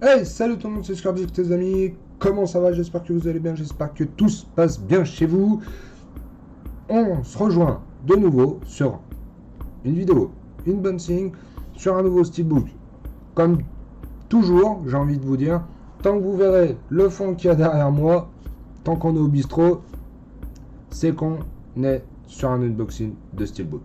Hey, salut tout le monde, c'est Scordic, tes amis. Comment ça va? J'espère que vous allez bien, j'espère que tout se passe bien chez vous. On se rejoint de nouveau sur une vidéo, une bonne signe, sur un nouveau steelbook. Comme toujours, j'ai envie de vous dire, tant que vous verrez le fond qu'il y a derrière moi, tant qu'on est au bistrot, c'est qu'on est sur un unboxing de steelbook.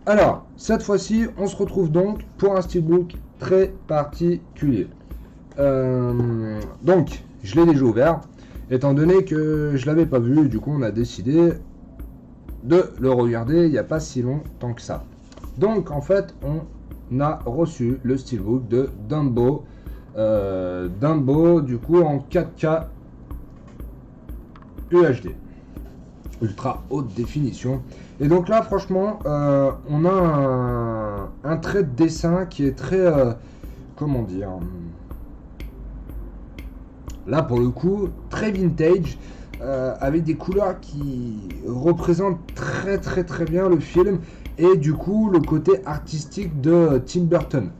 Alors, cette fois-ci, on se retrouve donc pour un steelbook très particulier. Donc, je l'ai déjà ouvert, étant donné que je l'avais pas vu, du coup, on a décidé de le regarder il n'y a pas si longtemps que ça. Donc, en fait, on a reçu le steelbook de Dumbo. Dumbo, du coup, en 4K UHD. Ultra haute définition. Et donc là, franchement, on a un trait de dessin qui est très... comment dire, là, pour le coup, très vintage, avec des couleurs qui représentent très bien le film, et du coup, le côté artistique de Tim Burton.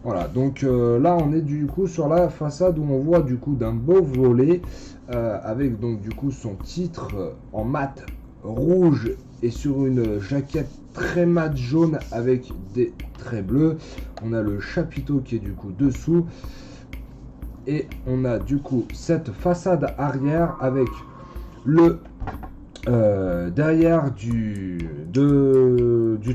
Voilà, donc là, on est du coup sur la façade où on voit du coup d'un beau volet, avec donc du coup son titre en mat rouge et sur une jaquette très mat jaune avec des traits bleus. On a le chapiteau qui est du coup dessous et on a du coup cette façade arrière avec le derrière du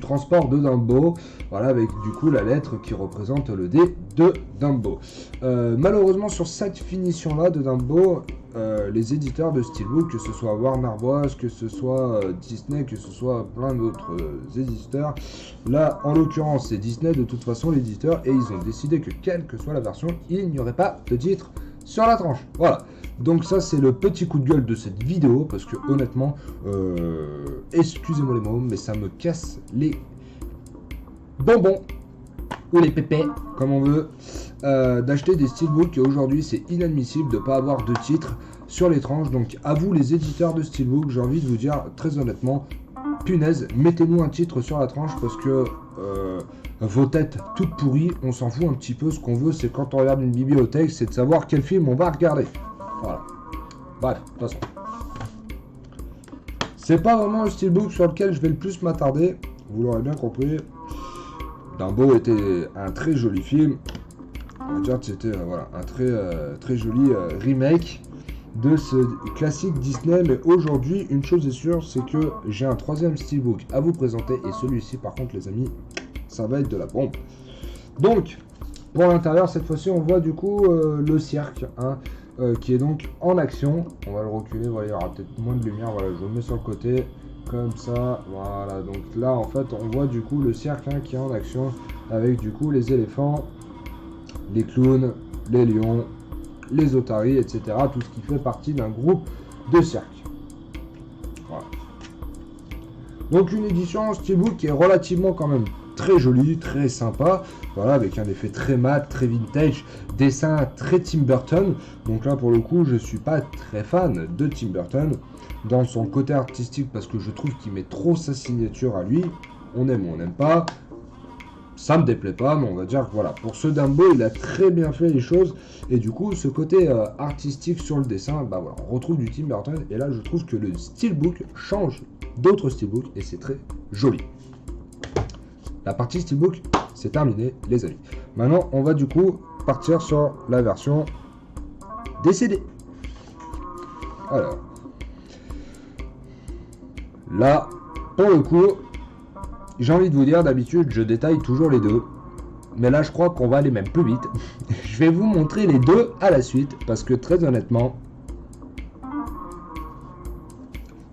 transport de Dumbo, voilà, avec du coup la lettre qui représente le D de Dumbo. Malheureusement, sur cette finition là de Dumbo, les éditeurs de steelbook, que ce soit Warner Bros, que ce soit Disney, que ce soit plein d'autres éditeurs, là en l'occurrence c'est Disney de toute façon l'éditeur, et ils ont décidé que quelle que soit la version, il n'y aurait pas de titre sur la tranche. Voilà. Donc ça c'est le petit coup de gueule de cette vidéo, parce que honnêtement, excusez-moi les mots, mais ça me casse les bonbons, ou les pépés, comme on veut, d'acheter des steelbooks, et aujourd'hui c'est inadmissible de ne pas avoir de titre sur les tranches. Donc à vous les éditeurs de steelbook, j'ai envie de vous dire très honnêtement, punaise, mettez-nous un titre sur la tranche, parce que vos têtes toutes pourries, on s'en fout un petit peu. Ce qu'on veut, c'est quand on regarde une bibliothèque, c'est de savoir quel film on va regarder. Voilà. Bref, de toute façon. C'est pas vraiment le steelbook sur lequel je vais le plus m'attarder, vous l'aurez bien compris. Dumbo était un très joli film. On va dire que c'était voilà, un très joli remake de ce classique Disney. Mais aujourd'hui, une chose est sûre, c'est que j'ai un troisième steelbook à vous présenter. Et celui-ci, par contre, les amis, ça va être de la bombe. Donc, pour l'intérieur, cette fois-ci, on voit du coup le cirque, hein, qui est donc en action. On va le reculer, voilà, il y aura peut-être moins de lumière. Voilà, je le mets sur le côté, comme ça. Voilà, donc là, en fait, on voit du coup le cirque, hein, qui est en action, avec du coup les éléphants, les clowns, les lions, les otaries, etc. Tout ce qui fait partie d'un groupe de cirque. Voilà. Donc une édition en steelbook qui est relativement quand même très jolie, très sympa, voilà, avec un effet très mat, très vintage, dessin très Tim Burton. Donc là pour le coup je suis pas très fan de Tim Burton dans son côté artistique, parce que je trouve qu'il met trop sa signature à lui. On aime ou on n'aime pas, ça me déplaît pas, mais on va dire que voilà, pour ce Dumbo il a très bien fait les choses, et du coup ce côté artistique sur le dessin, bah voilà, on retrouve du Tim Burton, et là je trouve que le steelbook change d'autres steelbooks et c'est très joli. La partie steelbook, c'est terminé, les amis. Maintenant, on va du coup partir sur la version des CD. Alors, là, pour le coup, j'ai envie de vous dire, d'habitude, je détaille toujours les deux. Mais là, je crois qu'on va aller même plus vite. Je vais vous montrer les deux à la suite, parce que très honnêtement,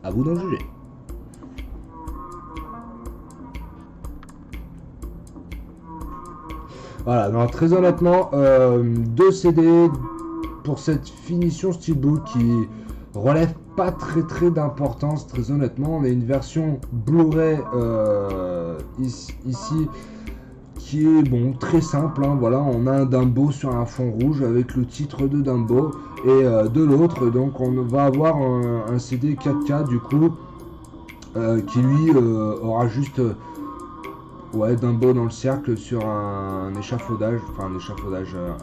à vous d'en juger. Voilà, non, très honnêtement, 2 CD pour cette finition steelbook qui relève pas très d'importance. Très honnêtement, on a une version Blu-ray ici qui est bon, très simple, hein, voilà, on a un Dumbo sur un fond rouge avec le titre de Dumbo et de l'autre, donc on va avoir un CD 4K du coup qui lui aura juste ouais, Dumbo dans le cercle sur un échafaudage,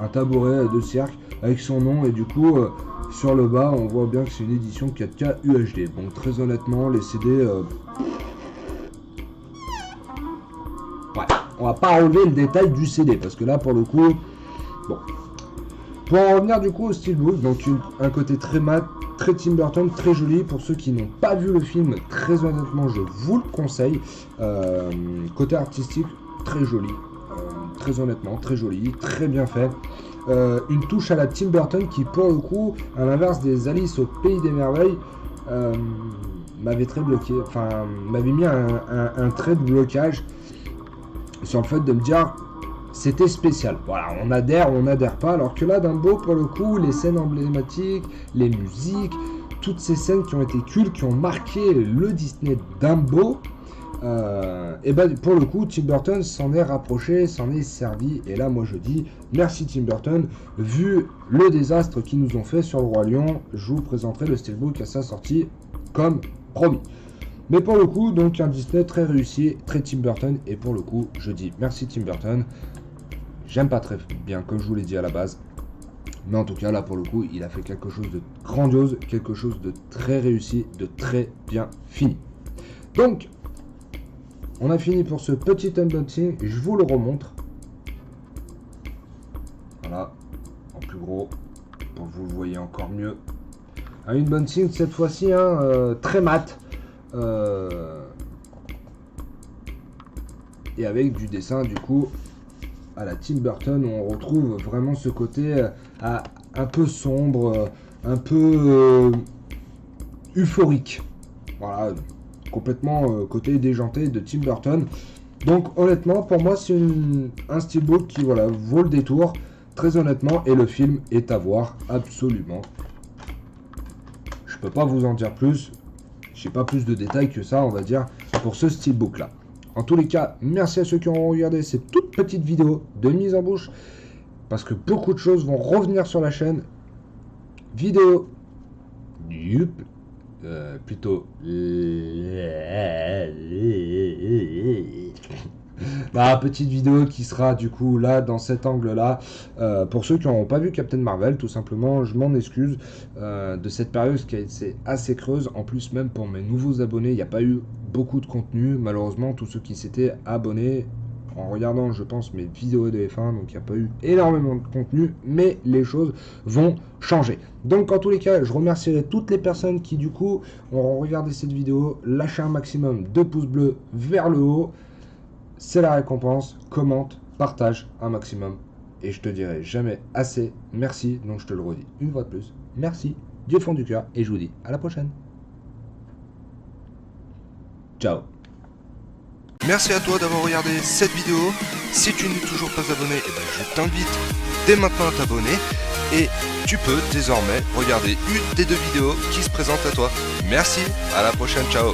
un tabouret de cercle avec son nom et du coup sur le bas on voit bien que c'est une édition 4K UHD. Bon, très honnêtement les CD ouais, on va pas relever le détail du CD parce que là pour le coup bon. Pour en revenir du coup au steelbook, donc un côté très mat, très Tim Burton, très joli. Pour ceux qui n'ont pas vu le film, très honnêtement je vous le conseille. Côté artistique très joli, très honnêtement très joli, très bien fait. Une touche à la Tim Burton qui pour le coup, à l'inverse des Alice au Pays des Merveilles, m'avait très bloqué, enfin m'avait mis un trait de blocage sur le fait de me dire c'était spécial. Voilà, on adhère ou on n'adhère pas, alors que là Dumbo pour le coup, les scènes emblématiques, les musiques, toutes ces scènes qui ont été cultes, qui ont marqué le Disney Dumbo, et ben pour le coup Tim Burton s'en est rapproché, s'en est servi, et là moi je dis merci Tim Burton, vu le désastre qu'ils nous ont fait sur le Roi Lion, je vous présenterai le steelbook à sa sortie comme promis. Mais pour le coup, donc un Disney très réussi, très Tim Burton, et pour le coup, je dis merci Tim Burton. J'aime pas très bien, comme je vous l'ai dit à la base, mais en tout cas, là pour le coup, il a fait quelque chose de grandiose, quelque chose de très réussi, de très bien fini. Donc, on a fini pour ce petit unboxing, je vous le remontre. Voilà, en plus gros, pour que vous le voyez encore mieux. Un unboxing cette fois-ci, hein, très mat. Et avec du dessin du coup à la Tim Burton où on retrouve vraiment ce côté un peu sombre, un peu euphorique, voilà, complètement côté déjanté de Tim Burton. Donc honnêtement pour moi c'est un steelbook qui voilà vaut le détour très honnêtement, et le film est à voir absolument. Je peux pas vous en dire plus. J'ai pas plus de détails que ça, on va dire, pour ce steelbook là. En tous les cas, merci à ceux qui ont regardé cette toute petite vidéo de mise en bouche, parce que beaucoup de choses vont revenir sur la chaîne. Vidéo, plutôt, petite vidéo qui sera du coup là dans cet angle là, pour ceux qui n'ont pas vu Captain Marvel, tout simplement je m'en excuse de cette période qui a été assez creuse. En plus même pour mes nouveaux abonnés il n'y a pas eu beaucoup de contenu malheureusement, tous ceux qui s'étaient abonnés en regardant je pense mes vidéos de F1, donc il n'y a pas eu énormément de contenu, mais les choses vont changer. Donc en tous les cas je remercierai toutes les personnes qui du coup auront regardé cette vidéo, lâché un maximum de pouces bleus vers le haut. C'est la récompense, commente, partage un maximum. Et je te dirai jamais assez merci, donc je te le redis une fois de plus. Merci du fond du cœur et je vous dis à la prochaine. Ciao. Merci à toi d'avoir regardé cette vidéo. Si tu n'es toujours pas abonné, je t'invite dès maintenant à t'abonner. Et tu peux désormais regarder une des deux vidéos qui se présentent à toi. Merci, à la prochaine, ciao.